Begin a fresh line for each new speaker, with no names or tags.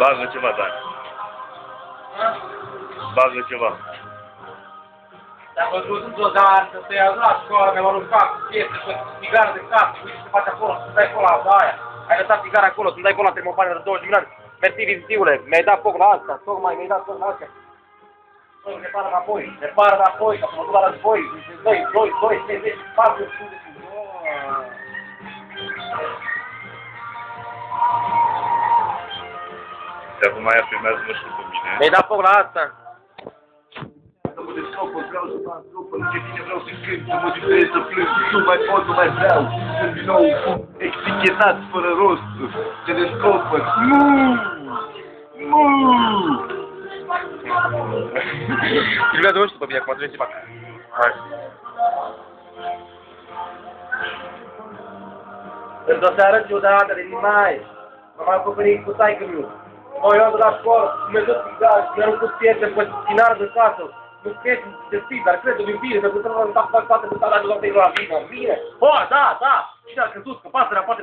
Bagă ceva, Dani. Bagă ceva.
Te-am văzut într-o zi să te ia la școală, mi-am aruncat cu piese, cu țigară de cap, uite ce faci acolo, să dai cola la aia. Ai lăsat țigara acolo, să-mi dai cola la termopane de 20 milioane. Mersi, viziule, mi-ai dat foc la asta, tocmai mi-ai dat foc la astea. Păi, repară înapoi, ca să mă duc la război. 2, 3, 4, 5.
Și acum aia filmează nu știu pe mine.
Mi-ai dat foc la asta.
Să mă descopă, vreau să fac scopă, nu știu cine vreau să cânt, să mă distrez, să plâng, nu mai pot, nu mai vreau. Sunt din nou explichetat, fără rost, se descopă. Nu!
Filmează nu știu pe mine, acum trebuie să fac.
Hai.
Când o să arăt eu odată de mai, m-am acoperit cu taică-miu. Mă iau de la școală, mi-a dus țigară, mi-a rupt piese pe ținară de casă. Nu crezi de stil, dar cred că-mi bine, pentru că nu am dat toate de talajul la vină. Bine? O, da! Cine a crezut că pasărea poate